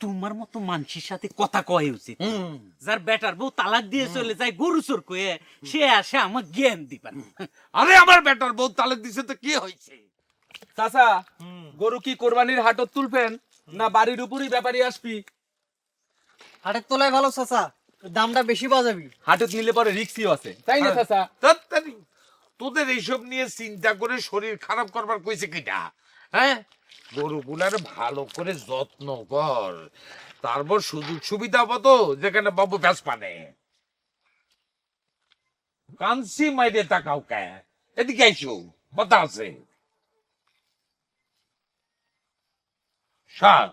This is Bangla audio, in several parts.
তোমার মতো মানুষের সাথে কথা কয় উচিত। যার বেটার বউ তালাক দিয়ে চলে যায় গরু চোর কয়ে, সে আসে আমার জ্ঞান দিবেন। আরে আমার বেটার বউ তালাক দিছে তো কি হয়েছে? চাচা, গরু কি কোরবানির হাটত তুলবেন না বাড়ির উপরই ব্যাপারী আসবি? হাটের তোলায় ভালো চাচা, দামটা বেশি বাজাবি। হাটত নিলে পরে রিক্সিও আছে, তাই না চাচা? তাড়াতাড়ি তোদের এইসব নিয়ে চিন্তা করে শরীর খারাপ করবার কইছে কিটা? হ্যাঁ, গরুগুলার ভালো করে যত্ন কর, তারপর সুযোগ সুবিধা মতো যেখানে বাবু ব্যাস পানে কানসি মাইরে তাকাও কে? এদিকে আইসো, কথা আছে। সার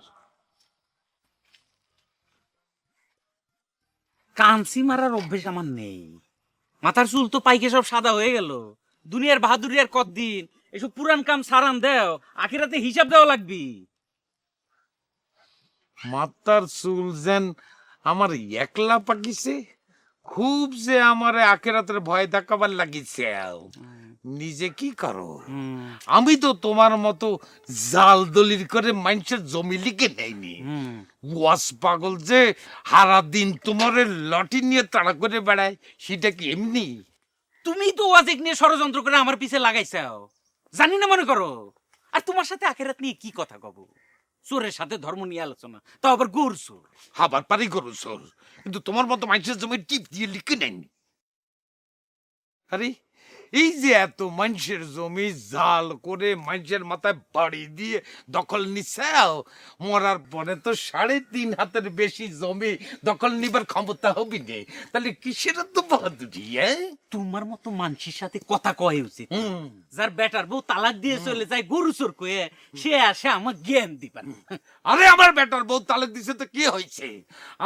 কানসি মারার অভ্যেস আমার নেই। মাথার চুল তো পাইকে সব সাদা হয়ে গেল। দুনিয়ার বাহাদুরি আর কতদিন? এসব পুরান কাম সারান দেও, আখিরাতে হিসাব দেওয়া লাগবি। মাতার চুল যেন আমার একলা পাকিছে, খুব যে আমার আখেরাতের ভয় দেখাবার লাগিছে। নিজে কি করো? আমি তো তোমার মতো জাল দলিল করে মানুষের জমি লিখে নেয়নি। ওয়াস পাগল যে হারা দিন তোমার লটি নিয়ে তাড়া করে বেড়ায়, সেটা কি এমনি? তুমি তো ওয়াজিক নিয়ে ষড়যন্ত্র করে আমার পিছে লাগাইছাও, জানি না মনে করো। আর তোমার সাথে আখেরাত নিয়ে কি কথা কব? চোরের সাথে ধর্ম নিয়ে আলোচনা, তাও আবার গরু চোর। হাবার পারি করো চোর, কিন্তু তোমার মতো মানুষের জমি টিপ দিয়ে লিখে নেয়নি। আরে এই যে এত মানুষের জমি জাল করে মানুষের মাথায় বাড়ি দিয়ে দখল নিচ্ছাও, মরার পরে তো 3.5 হাতের বেশি জমি দখল নিবার ক্ষমতা হবি নে, তাহলে কিসের তো বাহাদুরি? তোমার মতো মানুষের সাথে কথা কয় উচিত। যার বেটার বউ তালাক দিয়ে চলে যায় গরু চোর কয়ে, সে আসে আমার জ্ঞান দিবেন। আরে আমার বেটার বউ তালাক দিছে তো কি হয়েছে?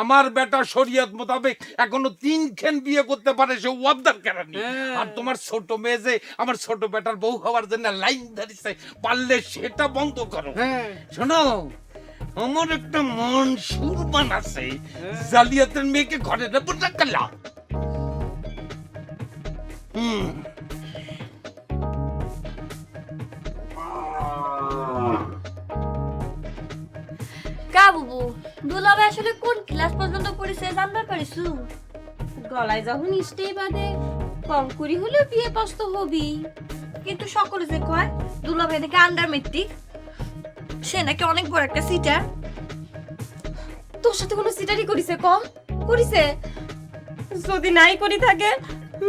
আমার বেটা শরিয়ত মোতাবেক এখনো 3 খান বিয়ে করতে পারে, সে ওয়াবদার কেরানি। আর তোমার ছোট মেয়ে যে আমার ছোট বেটার বউ হওয়ার জন্য লাইন ধরিছে, পারলে সেটা বন্ধ করো। শোনো, আমার একটা মন সুরবান আছে, জালিয়াতের মেয়েকে ঘরে নেবো না কালা। কা বুবু, দুলাভাই আসলে কোন ক্লাস পর্যন্ত পড়েছে জানতে পারিসু? গলায় যখন স্টেই বাদে কম করি হলেও বিয়ে পাস তো হবি। কিন্তু সকলে যে কয় দুলাভাই দেখে আন্ডার মেট্রিক, সে নাকি অনেক বড় একটা সিটার। তোর সাথে কোনো সিটারই করিছে? করিছে? যদি নাই করি থাকে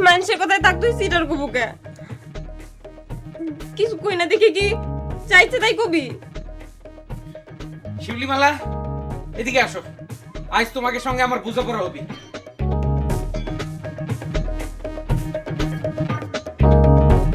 মানুষের কথায় থাক, তুই সিটার কবুকে কিছু কই না দেখে কি চাইছে তাই কবি? শিউলিমালা, এদিকে আসো, আজ তোমাকে সঙ্গে আমার বুঝো করা হবি।